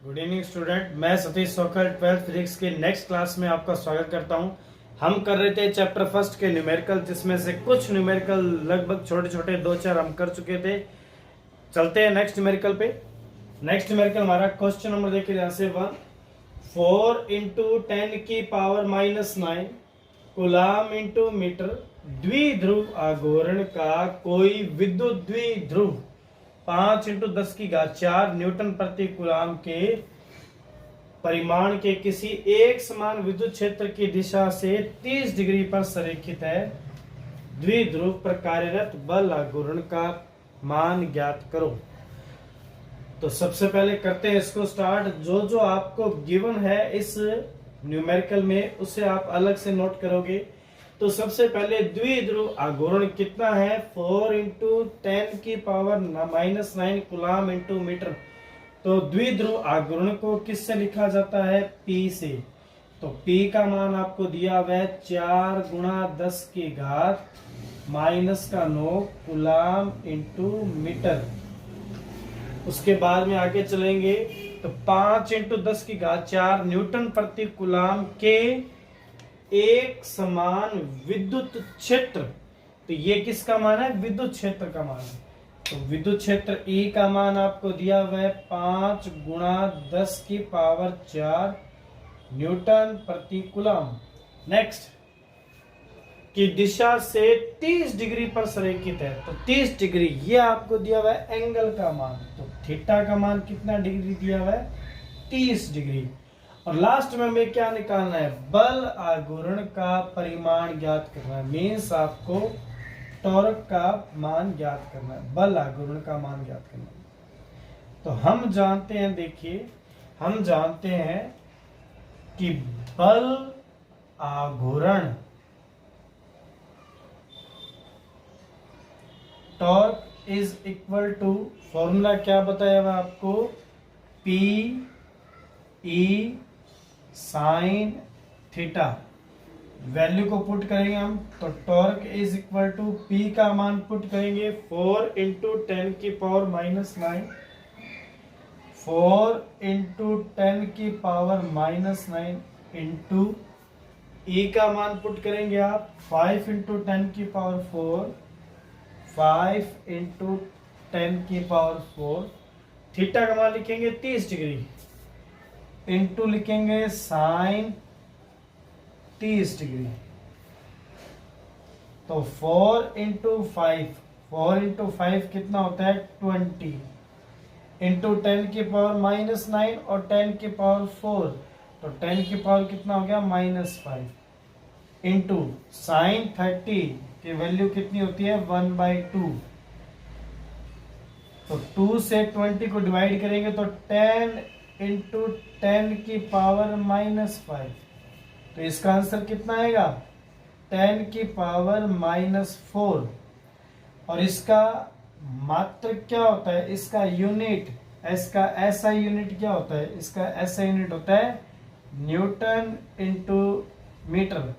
Good evening student, मैं Satish सोखल 12th physics के next class में आपका स्वागत करता हूं। हम कर रहे थे चैप्टर फर्स्ट के न्यूमेरिकल, जिसमें से कुछ न्यूमेरिकल लगभग छोटे छोटे 2-4 हम कर चुके थे। चलते हैं नेक्स्ट न्यूमेरिकल पे। नेक्स्ट न्यूमेरिकल हमारा क्वेश्चन नंबर देखिए यहाँ से 1, 4 इंटू 10 की पावर -9 कूलाम इंटू मीटर द्विध्रुव आघूर्ण का कोई विद्युत द्विध्रुव 5 इंटू 10 की घात 4 न्यूटन प्रति कूलाम के परिमाण के किसी एक समान विद्युत क्षेत्र की दिशा से 30 डिग्री पर संरेखित है। द्विध्रुव पर कार्यरत बल आघूर्ण का मान ज्ञात करो। तो सबसे पहले करते हैं इसको स्टार्ट। जो जो आपको गिवन है इस न्यूमेरिकल में उसे आप अलग से नोट करोगे। तो सबसे पहले द्विध्रुव आघूर्ण कितना है, 4 इंटू 10 की पावर -9 कूलाम इंटू मीटर। तो द्विध्रुव आघूर्ण को किससे लिखा जाता है, P से। तो P का मान आपको दिया हुआ है 4 गुणा 10 की घात -9 कूलाम इंटू मीटर। उसके बाद में आगे चलेंगे तो 5 इंटू 10 की घात 4 न्यूटन प्रति कूलाम के एक समान विद्युत क्षेत्र। तो ये किसका मान है, विद्युत क्षेत्र का मान है। तो विद्युत क्षेत्र E का मान आपको दिया हुआ है 5 गुणा 10 की पावर 4 न्यूटन प्रति कूलाम। नेक्स्ट की दिशा से 30 डिग्री पर संरेखित है। तो 30 डिग्री ये आपको दिया हुआ है एंगल का मान। तो थीटा का मान कितना डिग्री दिया हुआ है, 30 डिग्री। और लास्ट में हमें क्या निकालना है, बल आघूर्ण का परिमाण ज्ञात करना है। मीन्स आपको टॉर्क का मान ज्ञात करना है, बल आघूर्ण का मान ज्ञात करना है। तो हम जानते हैं, देखिए हम जानते हैं कि बल आघूर्ण torque is equal to, formula क्या बताया हुआ आपको, P E sine theta. Value को पुट करेंगे हम, तो torque is equal to P का मान पुट करेंगे 4 इंटू 10 की पावर -9, 4 इंटू 10 की पावर -9 इंटू E का मान पुट करेंगे आप 5 इंटू 10 की पावर 4, 5 इंटू 10 की पावर 4। थीटा का मान लिखेंगे 30 डिग्री इंटू लिखेंगे साइन 30 डिग्री। तो 4 इंटू 5, 4 इंटू 5 कितना होता है 20 इंटू 10 की पावर -9 और 10 की पावर 4। तो 10 की पावर कितना हो गया -5 इंटू साइन 30 की वैल्यू कितनी होती है 1/2। तो 2 से 20 को डिवाइड करेंगे तो 10 इंटू 10 की पावर -5। तो इसका आंसर कितना आएगा 10 की पावर -4। और इसका मात्रक क्या होता है, इसका यूनिट, इसका एसआई यूनिट क्या होता है, इसका एसआई यूनिट होता है न्यूटन इंटू मीटर।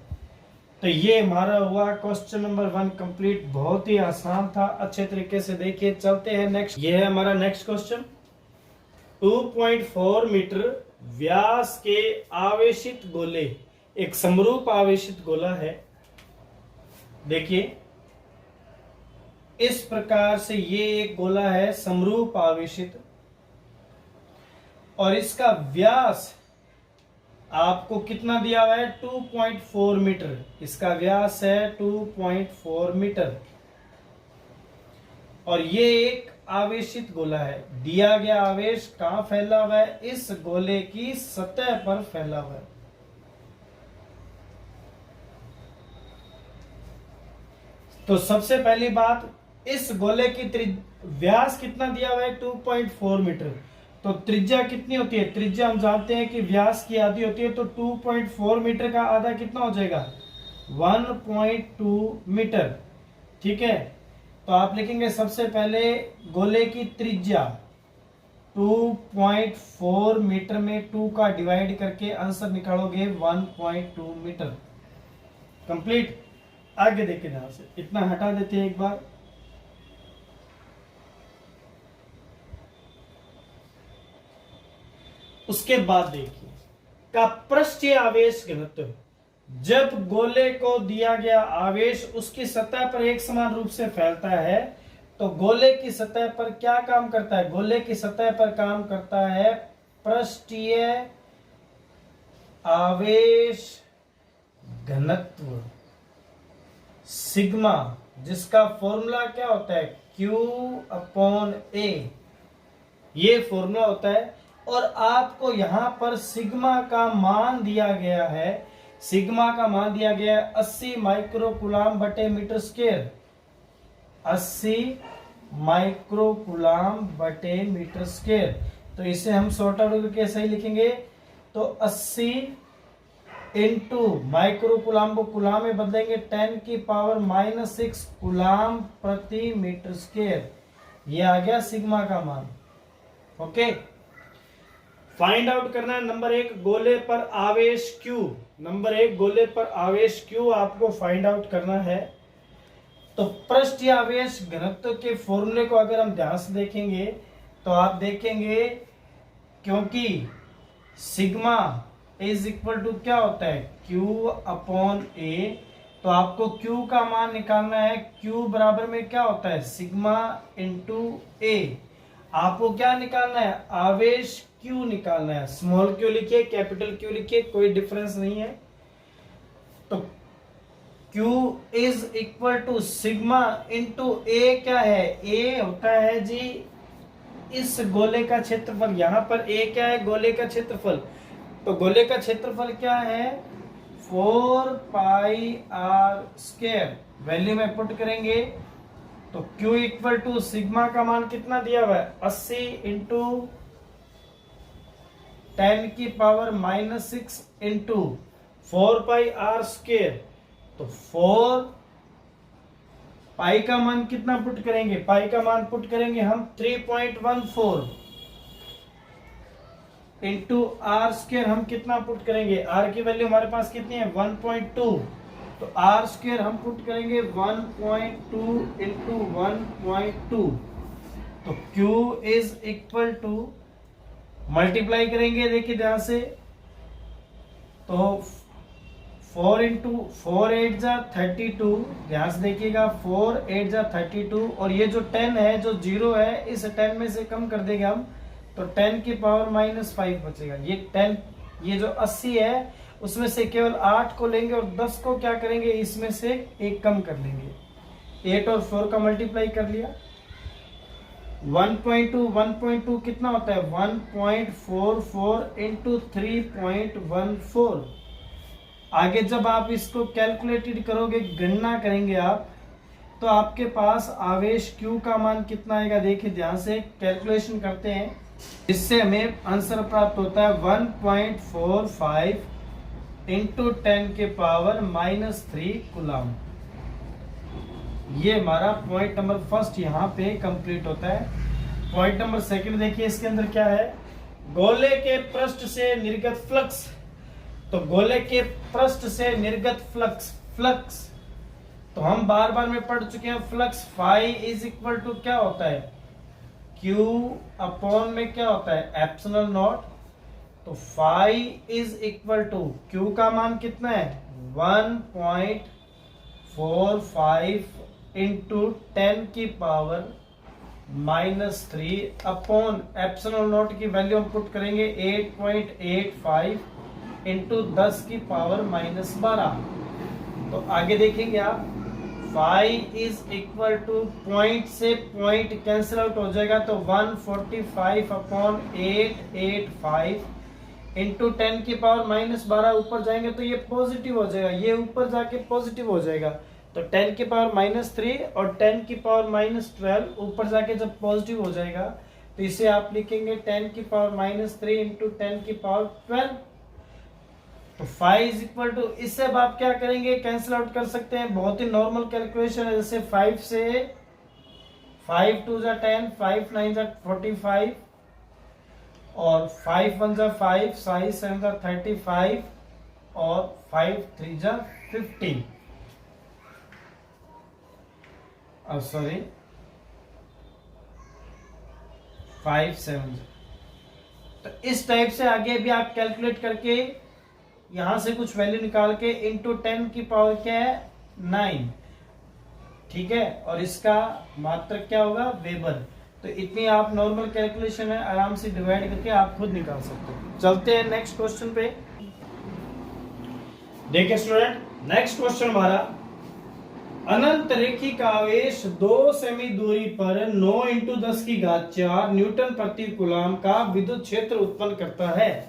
तो ये हमारा हुआ क्वेश्चन नंबर 1 कंप्लीट। बहुत ही आसान था, अच्छे तरीके से देखिए। चलते हैं नेक्स्ट। ये है हमारा नेक्स्ट क्वेश्चन। 2.4 मीटर व्यास के आवेशित गोले, एक समरूप आवेशित गोला है। देखिए इस प्रकार से ये एक गोला है समरूप आवेशित, और इसका व्यास आपको कितना दिया हुआ है 2.4 मीटर। इसका व्यास है 2.4 मीटर और ये एक आवेशित गोला है। दिया गया आवेश कहां फैला हुआ है, इस गोले की सतह पर फैला हुआ है। तो सबसे पहली बात, इस गोले की व्यास कितना दिया हुआ है 2.4 मीटर। तो त्रिज्या कितनी होती है, त्रिज्या हम जानते हैं कि व्यास की आधी होती है। तो 2.4 मीटर का आधा कितना हो जाएगा 1.2 मीटर। ठीक है, तो आप लिखेंगे सबसे पहले गोले की त्रिज्या 2.4 मीटर में 2 का डिवाइड करके आंसर निकालोगे 1.2 मीटर। कंप्लीट। आगे देखिए, ध्यान से इतना हटा देते हैं एक बार। उसके बाद देखिए का पृष्ठीय आवेश घनत्व, जब गोले को दिया गया आवेश उसकी सतह पर एक समान रूप से फैलता है तो गोले की सतह पर क्या काम करता है, गोले की सतह पर काम करता है पृष्ठीय आवेश घनत्व सिग्मा, जिसका फॉर्मूला क्या होता है Q/A, ये फॉर्मूला होता है। और आपको यहां पर सिग्मा का मान दिया गया है, सिग्मा का मान दिया गया है 80 माइक्रोकुलाम बटे मीटर स्क्वायर, 80 माइक्रोकुलाम बटे मीटर स्क्वायर। तो इसे हम शॉर्ट आउट करके ऐसे ही लिखेंगे, तो 80 इंटू माइक्रोकुलाम को कुलाम में बदलेंगे 10⁻⁻6 कुलाम प्रति मीटर स्क्वायर, ये आ गया सिग्मा का मान। ओके, फाइंड आउट करना है नंबर 1 गोले पर आवेश Q, नंबर 1 गोले पर आवेश Q आपको फाइंड आउट करना है। तो पृष्ठीय आवेश घनत्व के फॉर्मूले को अगर हम ध्यान से देखेंगे तो आप देखेंगे, क्योंकि सिग्मा इज इक्वल टू क्या होता है Q/A, तो आपको Q का मान निकालना है। Q बराबर में क्या होता है सिग्मा इंटू A, आपको क्या निकालना है आवेश Q निकालना है। स्मॉल Q लिखिए, कैपिटल Q लिखिए, कोई डिफरेंस नहीं है। तो Q is equal to sigma into A, क्या है A होता है जी इस गोले का क्षेत्रफल, यहां पर A क्या है गोले का क्षेत्रफल, तो गोले का क्षेत्रफल क्या है 4πr², वैल्यू में पुट करेंगे तो Q इक्वल टू सिग्मा का मान कितना दिया हुआ है 80 इंटू 10⁻⁻6 इंटू 4πr², तो 4 पाई का मान कितना पुट करेंगे, पाई का मान पुट करेंगे हम 3.14 इंटू r² हम कितना पुट करेंगे, r की वैल्यू हमारे पास कितनी है 1.2, तो r² हम पुट करेंगे 1.2 इंटू 1.2, तो Q is equal to multiply करेंगे, देखिए ध्यान से, तो 4 इंटू 4 8 जा 32, ध्यान से देखिएगा 4 8 जा 32, और ये जो 10 है जो 0 है इस 10 में से कम कर देंगे हम, तो 10⁻�5 बचेगा। ये 10, ये जो 80 है उसमें से केवल 8 को लेंगे और 10 को क्या करेंगे इसमें से एक कम कर लेंगे। 8 और 4 का मल्टीप्लाई कर लिया, 1.2 कितना होता है 1.44 इंटू 3.14। आगे जब आप इसको कैलकुलेटेड करोगे, गणना करेंगे आप, तो आपके पास आवेश Q का मान कितना आएगा, देखिए ध्यान से कैलकुलेशन करते हैं, इससे हमें आंसर प्राप्त होता है 1.45 इंटू 10⁻⁻3 कुलाम। ये हमारा पॉइंट नंबर फर्स्ट यहाँ पे कंप्लीट होता है। पॉइंट नंबर सेकंड देखिए, इसके अंदर क्या है, गोले के पृष्ठ से निर्गत फ्लक्स। तो गोले के पृष्ठ से निर्गत फ्लक्स, फ्लक्स तो हम बार बार में पढ़ चुके हैं, flux phi is equal to क्या होता है Q अपॉन में क्या होता है एप्सिलॉन नॉट, तो phi is equal to Q का मान कितना है 1.45 इंटू 10⁻⁻3 अपॉन एप्सिलॉन नॉट की वैल्यू हम पुट करेंगे 8.85 इंटू 10⁻⁻12। तो आगे देखेंगे आप, phi is equal to point से पॉइंट कैंसिल आउट हो जाएगा, तो 145 अपॉन 885 इंटू 10⁻⁻12 ऊपर जाएंगे तो ये पॉजिटिव हो जाएगा, ये ऊपर जाके पॉजिटिव हो जाएगा, तो 10⁻³ और 10⁻12 ऊपर जाके जब पॉजिटिव हो जाएगा तो इसे आप लिखेंगे 10⁻³ इंटू 10⁻12। तो फाइव इज इक्वल टू, इससे अब आप क्या करेंगे कैंसिल आउट कर सकते हैं, बहुत ही नॉर्मल कैलकुलेशन है। जैसे 5 से 5 2 जा 10, 5 9 जा 45 और 5 1 जा 5, 5 7 जा 35 और 5 3 जा 50, सॉरी 5 7, तो इस टाइप से आगे भी आप कैलकुलेट करके यहां से कुछ वैल्यू निकाल के इंटू 10 की पावर क्या है 9, ठीक है, और इसका मात्रक क्या होगा वेबर। तो इतनी आप नॉर्मल कैलकुलेशन है, आराम से डिवाइड करके आप खुद निकाल सकते हो। चलते हैं नेक्स्ट क्वेश्चन पे। देखिए स्टूडेंट, नेक्स्ट क्वेश्चन हमारा, अनंत रेखिक आवेश 2 सेमी दूरी पर 9 इंटू 10 की घात 4 न्यूटन प्रति कूलम का विद्युत क्षेत्र उत्पन्न करता है।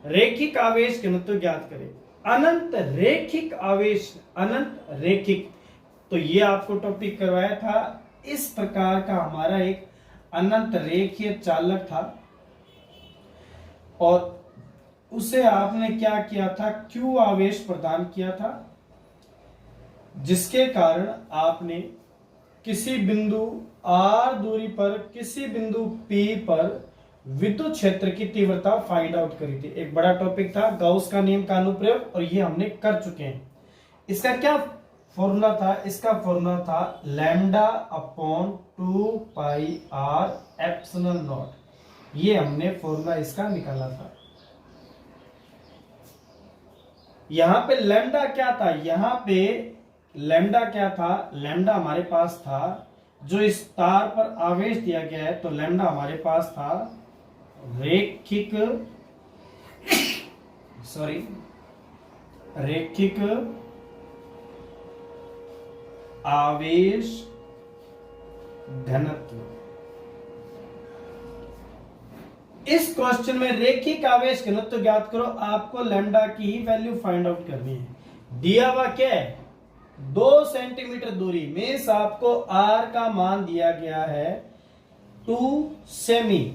रेखिक आवेश घनत्व ज्ञात करें। अनंत रेखिक आवेश, अनंत रेखिक, तो ये आपको टॉपिक करवाया था। इस प्रकार का हमारा एक अनंत रेखीय चालक था और उसे आपने क्या किया था, Q आवेश प्रदान किया था, जिसके कारण आपने किसी बिंदु R दूरी पर किसी बिंदु P पर विद्युत क्षेत्र की तीव्रता फाइंड आउट करी थी। एक बड़ा टॉपिक था गाउस का नियम का अनुप्रयोग, और ये हमने कर चुके हैं। इसका क्या फॉर्मूला था, इसका फॉर्मूला था lambda upon 2 pi R epsilon naught. ये हमने फॉर्मूला इसका निकाला था। यहां पे लैम्डा क्या था, यहां पे लैम्डा क्या था, लैम्डा हमारे पास था जो इस तार पर आवेश दिया गया है, तो लैम्डा हमारे पास था रेखिक रेखिक आवेश घनत्व। इस क्वेश्चन में रेखिक आवेश घनत्व ज्ञात करो, आपको लैम्डा की ही वैल्यू फाइंड आउट करनी है। दिया हुआ क्या है 2 सेंटीमीटर दूरी में आपको R का मान दिया गया है 2 सेमी।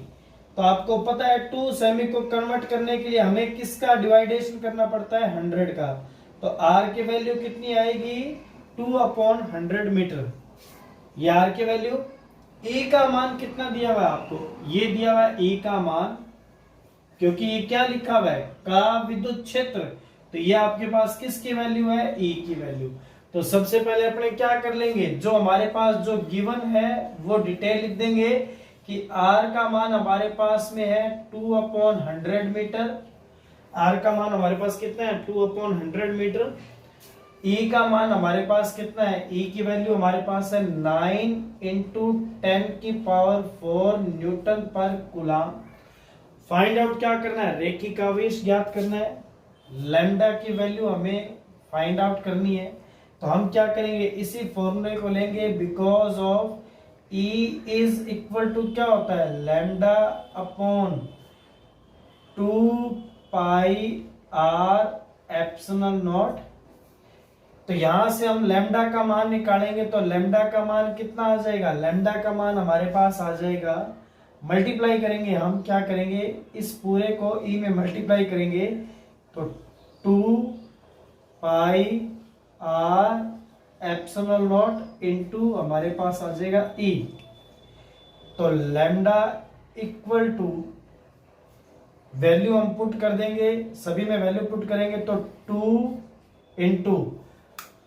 तो आपको पता है 2 सेमी को कन्वर्ट करने के लिए हमें किसका डिवाइडेशन करना पड़ता है 100 का। तो R की वैल्यू कितनी आएगी 2/100 मीटर। ये R की वैल्यू। E का मान कितना दिया हुआ है आपको, ये दिया हुआ है E का मान, क्योंकि ये क्या लिखा हुआ है का विद्युत क्षेत्र, तो ये आपके पास किसकी वैल्यू है E की वैल्यू। तो सबसे पहले अपने क्या कर लेंगे, जो हमारे पास जो गिवन है वो डिटेल लिख देंगे कि R का मान हमारे पास में है 2/100 मीटर। R का मान हमारे पास कितना है 2/100 मीटर। E का मान हमारे पास कितना है, E की वैल्यू हमारे पास है 9 इंटू 10 की पावर 4 न्यूटन पर कूलम। फाइंड आउट क्या करना है, रेखिक आवेश ज्ञात करना है। लैम्डा की वैल्यू हमें फाइंड आउट करनी है। तो हम क्या करेंगे, इसी फॉर्मूले को लेंगे, because of E is equal to क्या होता है lambda upon 2 pi R epsilon naught. तो यहां से हम लैम्डा का मान निकालेंगे, तो लैम्डा का मान कितना आ जाएगा, लैम्डा का मान हमारे पास आ जाएगा, मल्टीप्लाई करेंगे, हम क्या करेंगे इस पूरे को E में मल्टीप्लाई करेंगे, तो 2 pi R epsilon not into हमारे पास आ जाएगा E। तो लैम्डा इक्वल टू वैल्यू हम पुट कर देंगे, सभी में वैल्यू पुट करेंगे, तो 2 इंटू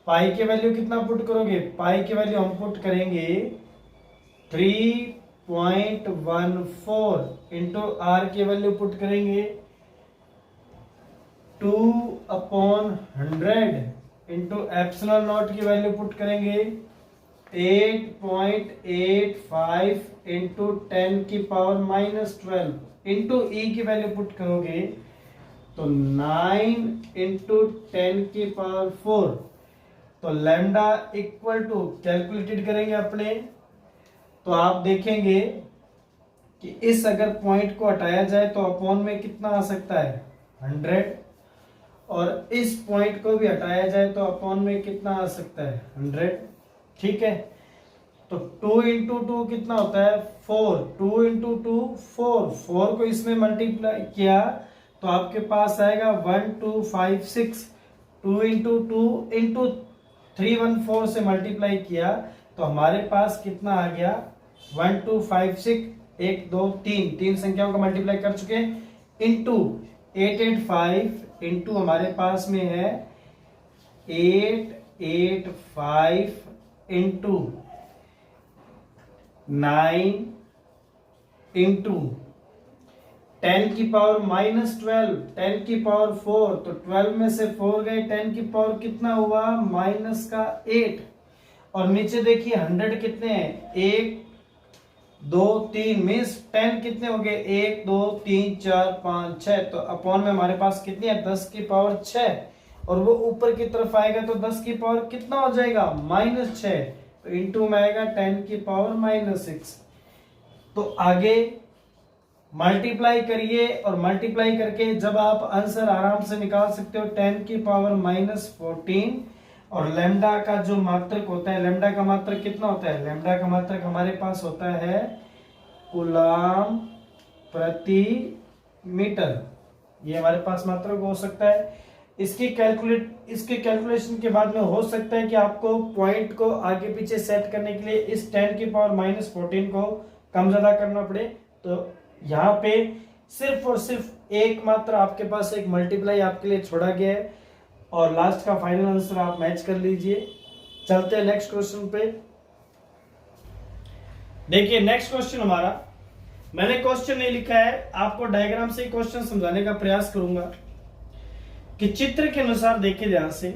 पाई की वैल्यू कितना पुट करोगे, पाई की वैल्यू हम पुट करेंगे 3.14 इंटू आर की वैल्यू पुट करेंगे 2/100 इंटू एप्सिलॉन नॉट की वैल्यू पुट करेंगे 8.85 इंटू 10 की पावर -12 इंटू E की वैल्यू पुट करोगे तो 9 इंटू 10 की पावर 4। तो लैम्डा इक्वल टू कैलकुलेटेड करेंगे अपने, तो आप देखेंगे कि इस अगर पॉइंट को हटाया जाए तो अपॉन में कितना आ सकता है 100, और इस पॉइंट को भी हटाया जाए तो अपॉन में कितना आ सकता है 100। ठीक है, तो 2 इंटू 2 कितना होता है 4, 2 इंटू 2 4 को इसमें मल्टीप्लाई किया तो आपके पास आएगा 1256। 2 इंटू 2 इंटू 314 से मल्टीप्लाई किया तो हमारे पास कितना आ गया 1256, 1 2 3 संख्याओं का मल्टीप्लाई कर चुके, इंटू 885 इंटू हमारे पास में है 885 इंटू 9 इंटू 10 की पावर -12, 10 की पावर 4, तो 12 में से 4 गए, 10 की पावर कितना हुआ -8। और नीचे देखिए 100 कितने हैं, 1 2 3, मीन्स 10 कितने हो गए, 1 2 3 4 5 6, तो अपॉन में हमारे पास कितनी है 10 की पावर 6, और वो ऊपर की तरफ आएगा तो 10 की पावर कितना हो जाएगा -6, तो इंटू में आएगा 10 की पावर -6। तो आगे मल्टीप्लाई करिए, और मल्टीप्लाई करके जब आप आंसर आराम से निकाल सकते हो 10 की पावर -14, और लेमडा का जो मात्रक होता है, लेमडा का मात्रक कितना होता है, लेमडा का मात्रक हमारे पास होता है कूलम प्रति मीटर, ये हमारे पास मात्रक हो सकता है। इसके कैलकुलेशन के बाद में हो सकता है कि आपको पॉइंट को आगे पीछे सेट करने के लिए इस 10 की पावर -14 को कम ज्यादा करना पड़े, तो यहाँ पे सिर्फ और सिर्फ एक मात्र आपके पास एक मल्टीप्लाई आपके लिए छोड़ा गया है, और लास्ट का फाइनल आंसर आप मैच कर लीजिए। चलते हैं नेक्स्ट क्वेश्चन पे। देखिए नेक्स्ट क्वेश्चन हमारा, मैंने क्वेश्चन नहीं लिखा है, आपको डायग्राम से क्वेश्चन समझाने का प्रयास करूंगा कि चित्र के अनुसार देखिए ध्यान से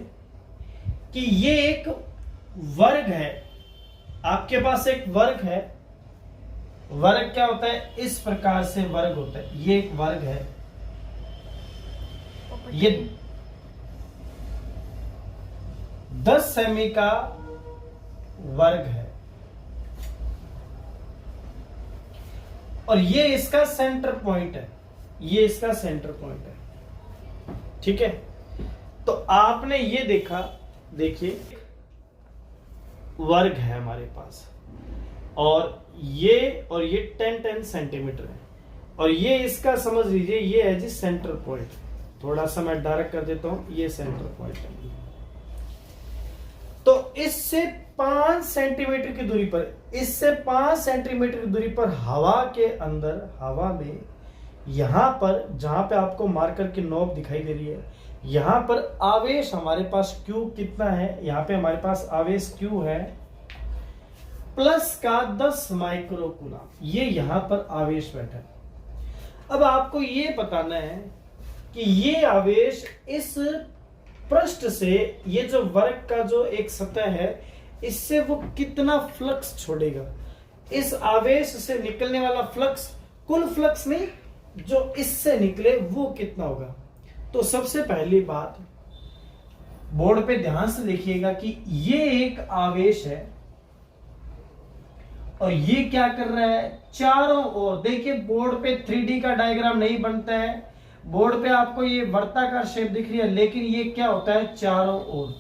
कि ये एक वर्ग है, आपके पास एक वर्ग है। वर्ग क्या होता है, इस प्रकार से वर्ग होता है, ये एक वर्ग है, ये 10 सेमी का वर्ग है, और ये इसका सेंटर पॉइंट है, ये इसका सेंटर पॉइंट है, ठीक है। तो आपने ये देखा, देखिए वर्ग है हमारे पास, और ये 10 सेंटीमीटर है, और ये इसका समझ लीजिए ये है जी सेंटर पॉइंट। थोड़ा सा मैं डार्क कर देता हूं, ये सेंटर पॉइंट है। तो इससे 5 सेंटीमीटर की दूरी पर, इससे 5 सेंटीमीटर की दूरी पर हवा के अंदर, हवा में यहां पर जहां पे आपको मार्कर की नोक दिखाई दे रही है, यहां पर आवेश हमारे पास Q कितना है, यहां पे हमारे पास आवेश Q है प्लस का 10 माइक्रोकूलम, ये यहां पर आवेश बैठा है। अब आपको ये बताना है कि ये आवेश इस पृष्ठ से, ये जो वर्ग का जो एक सतह है, इससे वो कितना फ्लक्स छोड़ेगा, इस आवेश से निकलने वाला फ्लक्स, कुल फ्लक्स नहीं, जो इससे निकले वो कितना होगा। तो सबसे पहली बात, बोर्ड पे ध्यान से देखिएगा कि ये एक आवेश है, और ये क्या कर रहा है, चारों ओर। देखिए बोर्ड पे 3D का डायग्राम नहीं बनता है, बोर्ड पे आपको ये वर्ताकार शेप दिख रही है, लेकिन ये क्या होता है, चारों ओर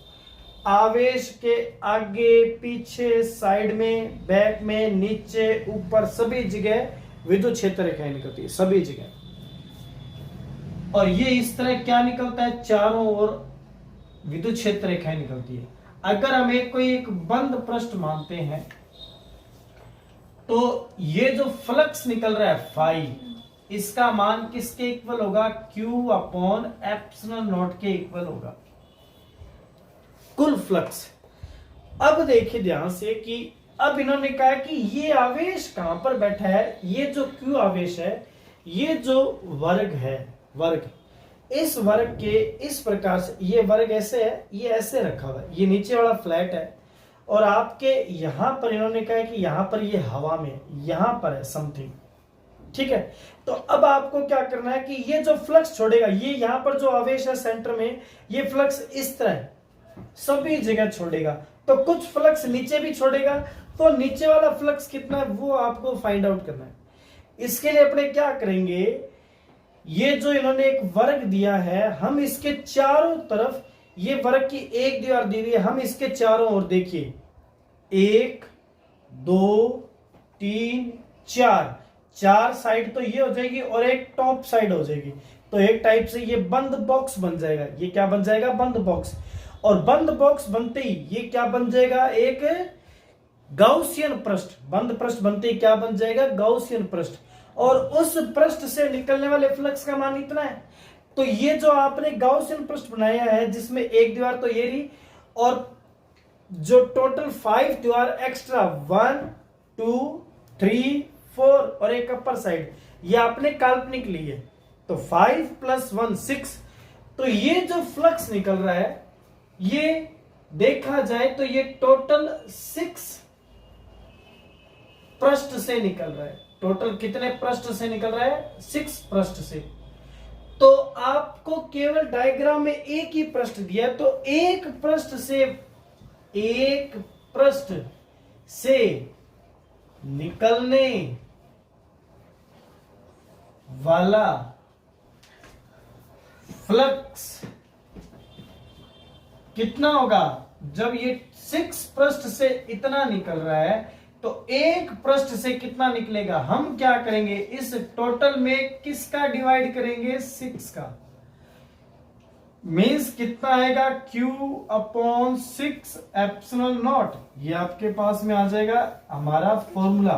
आवेश के आगे पीछे साइड में, बैक में, नीचे ऊपर, सभी जगह विद्युत क्षेत्र रेखाएं निकलती है, सभी जगह। और ये इस तरह क्या निकलता है, चारों ओर विद्युत क्षेत्र रेखाएं निकलती है। अगर हम कोई एक बंद पृष्ठ मानते हैं, तो ये जो फ्लक्स निकल रहा है फाई, इसका मान किसके इक्वल होगा, Q अपॉन एप्सिलॉन नॉट के इक्वल होगा, कुल फ्लक्स। अब देखिए ध्यान से कि अब इन्होंने कहा कि ये आवेश कहां पर बैठा है, ये जो Q आवेश है, ये जो वर्ग है, वर्ग, इस वर्ग के इस प्रकार से, ये वर्ग ऐसे है, ये ऐसे रखा हुआ है, ये नीचे वाला फ्लैट है, और आपके यहां पर इन्होंने कहा कि यहां पर ये हवा में, यहां पर है समथिंग, ठीक है। तो अब आपको क्या करना है कि ये जो फ्लक्स छोड़ेगा, ये यहां पर जो आवेश है सेंटर में, ये फ्लक्स इस तरह सभी जगह छोड़ेगा, तो कुछ फ्लक्स नीचे भी छोड़ेगा, तो नीचे वाला फ्लक्स कितना है वो आपको फाइंड आउट करना है। इसके लिए अपने क्या करेंगे, ये जो इन्होंने एक वर्ग दिया है, हम इसके चारों तरफ, ये वर्ग की एक दीवार दी हुई है, हम इसके चारों ओर देखिए 1 2 3 4, 4 साइड तो ये हो जाएगी और एक टॉप साइड हो जाएगी, तो एक टाइप से ये बंद बॉक्स बन जाएगा। ये क्या बन जाएगा, बंद बॉक्स। और बंद बॉक्स बनते ही ये क्या बन जाएगा, एक गाउसियन पृष्ठ। बंद पृष्ठ बनते ही क्या बन जाएगा, गाउसियन पृष्ठ। और उस पृष्ठ से निकलने वाले फ्लक्स का मान इतना है। तो ये जो आपने गाउसियन पृष्ठ बनाया है, जिसमें एक दीवार तो ये रही, और जो टोटल 5 दीवार एक्स्ट्रा, 1 2 3 4 और एक अपर साइड, ये आपने काल्पनिक ली है। तो 5 + 1 6। तो ये जो फ्लक्स निकल रहा है ये देखा जाए तो ये टोटल 6 पृष्ठ से निकल रहा है। टोटल कितने पृष्ठ से निकल रहा है? 6 पृष्ठ से। तो आपको केवल डायग्राम में एक ही पृष्ठ दिया है, तो एक पृष्ठ से निकलने वाला फ्लक्स कितना होगा? जब ये 6 पृष्ठ से इतना निकल रहा है तो एक पृष्ठ से कितना निकलेगा? हम क्या करेंगे, इस टोटल में किसका डिवाइड करेंगे? 6 का। मीन्स कितना आएगा? Q/6 ε0। ये आपके पास में आ जाएगा हमारा फॉर्मूला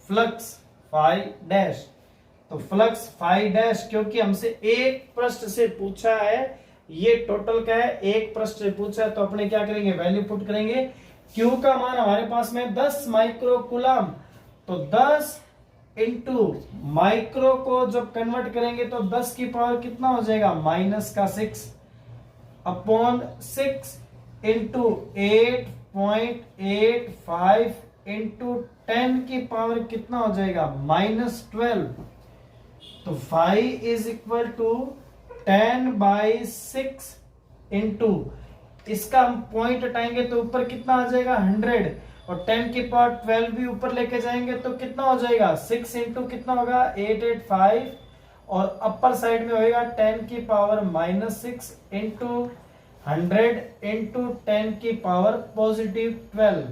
फ्लक्स फाई डैश। तो फ्लक्स फाई डैश, क्योंकि हमसे एक पृष्ठ से पूछा है, ये टोटल क्या है? एक पृष्ठ से पूछा है, तो अपने क्या करेंगे? वैल्यू पुट करेंगे। Q का मान हमारे पास में 10 माइक्रो कूलम, तो 10 इंटू माइक्रो को जब कन्वर्ट करेंगे तो 10 की पावर कितना हो जाएगा? -6 अपॉन 6 इंटू 8.85 इंटू 10 की पावर कितना हो जाएगा? -12। तो phi is equal to 10/6 into, इसका हम पॉइंट हटाएंगे तो ऊपर कितना आ जाएगा? 100, और 10 की पावर 12 भी ऊपर लेके जाएंगे तो कितना हो जाएगा? 6 इंटू कितना होगा? 885, और अपर साइड में होएगा 10 की पावर -6 इंटू 100 इंटू 10 की पावर +12।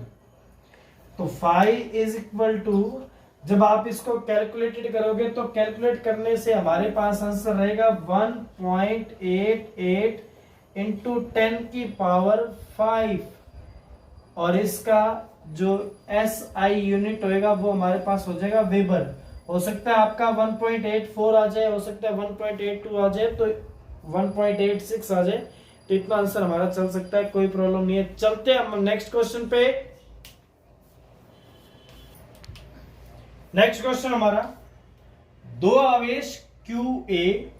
तो फाई इज इक्वल टू, जब आप इसको कैलकुलेटेड करोगे तो कैलकुलेट करने से हमारे पास आंसर रहेगा 1.88 इंटू 10 की पावर 5, और इसका जो SI यूनिट होएगा वो हमारे पास हो जाएगा वेबर। हो सकता है आपका 1.84 आ जाए, हो सकता है 1.82 आ जाए, तो 1.86 आ जाए, तो इतना आंसर हमारा चल सकता है, कोई प्रॉब्लम नहीं है। चलते हैं हम नेक्स्ट क्वेश्चन पे। नेक्स्ट क्वेश्चन हमारा, दो आवेश QA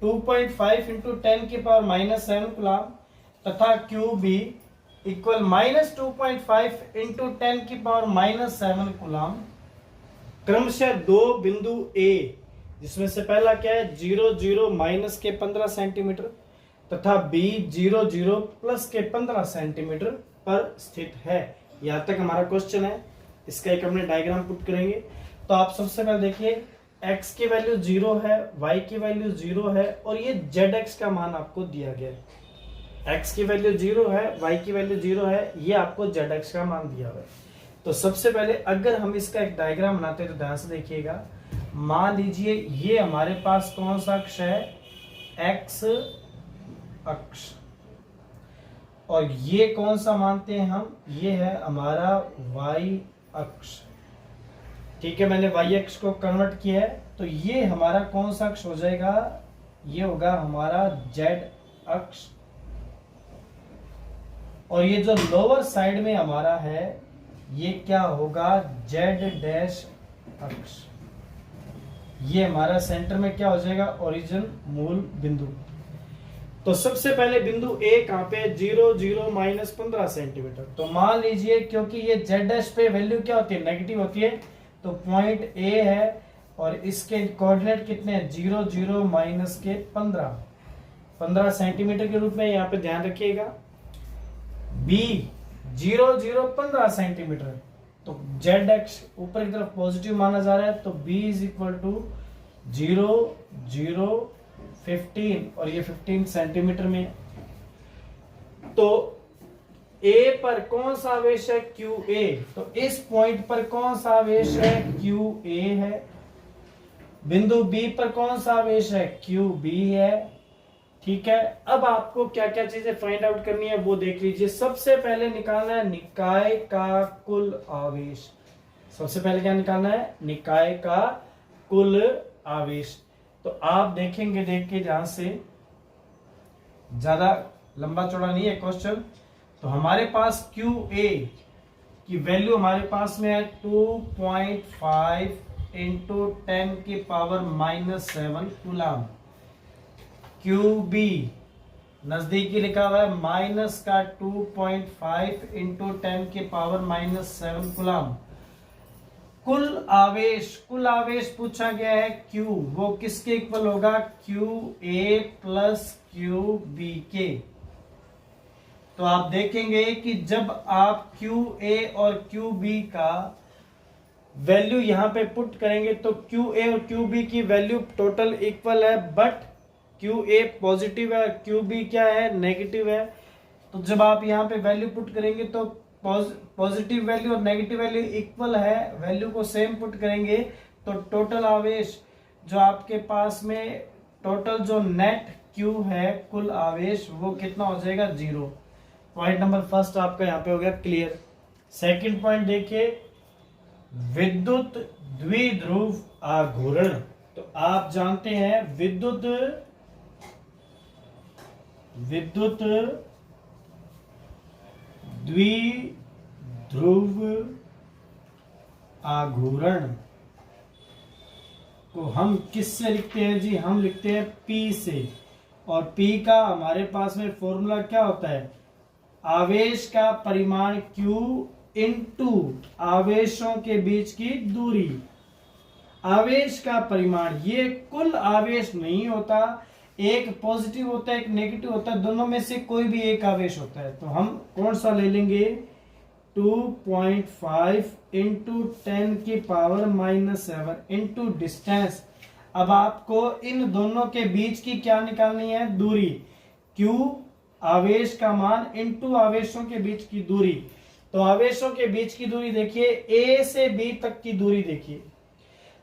2.5 इंटू 10 की पावर -7 कूलम तथा QB इक्वल -2.5 इंटू 10 की पावर -7 कूलम क्रमशः दो बिंदु A, जिसमें से पहला क्या है? 0 0 माइनस के 15 सेंटीमीटर तथा B 0 0 प्लस के 15 सेंटीमीटर पर स्थित है। यहां तक हमारा क्वेश्चन है। इसका एक हमने डायग्राम पुट करेंगे। तो आप सबसे पहले देखिए, x की वैल्यू 0 है, y की वैल्यू 0 है, और ये zx का मान आपको दिया गया है। x की वैल्यू 0 है, y की वैल्यू 0 है, ये आपको zx का मान दिया हुआ है। तो सबसे पहले अगर हम इसका एक डायग्राम बनाते हैं तो ध्यान से देखिएगा। मान लीजिए ये हमारे पास कौन सा अक्ष है? x अक्ष। और ये कौन सा मानते हैं हम? ये है हमारा y अक्ष। ठीक है, मैंने y अक्ष को कन्वर्ट किया है, तो ये हमारा कौन सा अक्ष हो जाएगा? ये होगा हमारा z अक्ष। और ये जो लोअर साइड में हमारा है ये क्या होगा? z डैश अक्ष। ये हमारा सेंटर में क्या हो जाएगा? ओरिजिन, मूल बिंदु। तो सबसे पहले बिंदु A कहां पे? 0 0 -15 सेंटीमीटर। तो मान लीजिए क्योंकि ये z डैश पे वैल्यू क्या होती है? नेगेटिव होती है, तो पॉइंट A है और इसके कोऑर्डिनेट कितने हैं? 0 0 माइनस के 15 सेंटीमीटर के रूप में यहाँ पे ध्यान रखिएगा। B 0 0 15 सेंटीमीटर, तो z अक्ष ऊपर की तरफ पॉजिटिव माना जा रहा है, तो B इज इक्वल टू 0 0 15, और ये 15 सेंटीमीटर में। तो A पर कौन सा आवेश है? QA। तो इस पॉइंट पर कौन सा आवेश है? QA है। बिंदु B पर कौन सा आवेश है? QB है। ठीक है, अब आपको क्या क्या चीजें फाइंड आउट करनी है वो देख लीजिए। सबसे पहले निकालना है निकाय का कुल आवेश। सबसे पहले क्या निकालना है? निकाय का कुल आवेश। तो आप देखेंगे, देख के ध्यान से, ज्यादा लंबा चौड़ा नहीं है क्वेश्चन। तो हमारे पास QA की वैल्यू हमारे पास में है 2.5 इंटू 10 की पावर -7 कूलाम। क्यूबी नजदीकी लिखा हुआ है, माइनस का 2.5 इंटू 10 की पावर -7 कूलाम। कुल आवेश पूछा गया है क्यू, वो किसके इक्वल होगा, Q A plus Q B के। तो आप देखेंगे कि जब आप क्यू ए और क्यू बी का वैल्यू यहां पे पुट करेंगे तो क्यू ए और क्यू बी की वैल्यू टोटल इक्वल है, बट क्यू ए पॉजिटिव है, क्यू बी क्या है, नेगेटिव है। तो जब आप यहाँ पे वैल्यू पुट करेंगे तो पॉजिटिव वैल्यू और नेगेटिव वैल्यू इक्वल है, वैल्यू को सेम पुट करेंगे तो टोटल आवेश जो आपके पास में टोटल जो नेट क्यू है कुल आवेश वो कितना हो जाएगा, 0। पॉइंट नंबर फर्स्ट आपका यहाँ पे हो गया क्लियर। सेकंड पॉइंट देखिए, विद्युत द्विध्रुव आघूर्ण। तो आप जानते हैं विद्युत द्विध्रुव आघूर्ण को हम किससे लिखते हैं जी, हम लिखते हैं P से। और P का हमारे पास में फॉर्मूला क्या होता है, आवेश का परिमाण Q इंटू आवेशों के बीच की दूरी। आवेश का परिमाण, ये कुल आवेश नहीं होता, एक पॉजिटिव होता है एक नेगेटिव होता है, दोनों में से कोई भी एक आवेश होता है। तो हम कौन सा ले लेंगे, 2.5 इंटू 10 की पावर -7 इंटू डिस्टेंस। अब आपको इन दोनों के बीच की क्या निकालनी है, दूरी। Q आवेश का मान इंटू आवेशों के बीच की दूरी। तो आवेशों के बीच की दूरी देखिए, A से B तक की दूरी देखिए।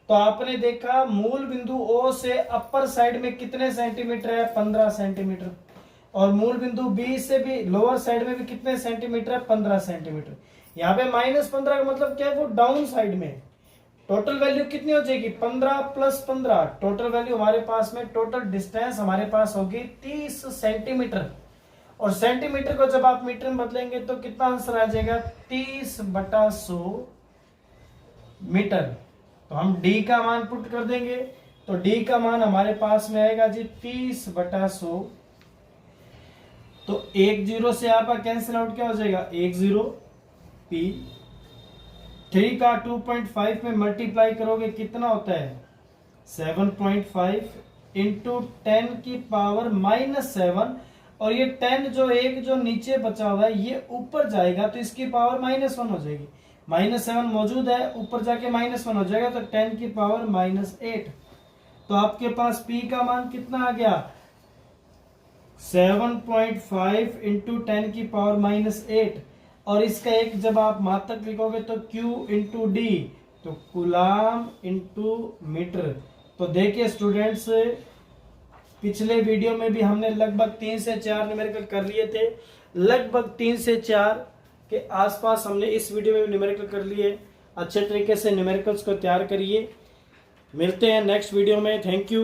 तो आपने देखा मूल बिंदु O से अपर साइड में कितने सेंटीमीटर है, 15 सेंटीमीटर। और मूल बिंदु B से भी लोअर साइड में भी कितने सेंटीमीटर है, 15 सेंटीमीटर। यहाँ पे -15 का मतलब क्या है, वो डाउन साइड में। टोटल वैल्यू कितनी हो जाएगी, 15 + 15। टोटल वैल्यू हमारे पास में, टोटल डिस्टेंस हमारे पास होगी 30 सेंटीमीटर। और सेंटीमीटर को जब आप मीटर में बदलेंगे तो कितना आंसर आ जाएगा, 30/100 मीटर। तो हम D का मान पुट कर देंगे तो D का मान हमारे पास में आएगा जी 30/100। तो 1 0 से आपका कैंसिल आउट क्या हो जाएगा, 1 0 P। 3 का 2.5 में मल्टीप्लाई करोगे कितना होता है, 7.5 इंटू 10 की पावर -7। और ये 10 जो नीचे बचा हुआ है ये ऊपर जाएगा तो इसकी पावर -1 हो जाएगी। -7 मौजूद है, ऊपर जाके -1 हो जाएगा तो 10 की पावर -8। तो आपके पास P का मान कितना आ गया, 7.5 इंटू 10 की पावर -8। और इसका एक जब आप मात्रक लिखोगे तो Q इंटू D, तो कूलाम इंटू मीटर। तो देखिए स्टूडेंट्स, पिछले वीडियो में भी हमने लगभग 3 से 4 न्यूमेरिकल कर लिए थे, लगभग 3 से 4 के आसपास हमने इस वीडियो में भी न्यूमेरिकल कर लिए। अच्छे तरीके से न्यूमेरिकल्स को तैयार करिए। मिलते हैं नेक्स्ट वीडियो में। Thank you.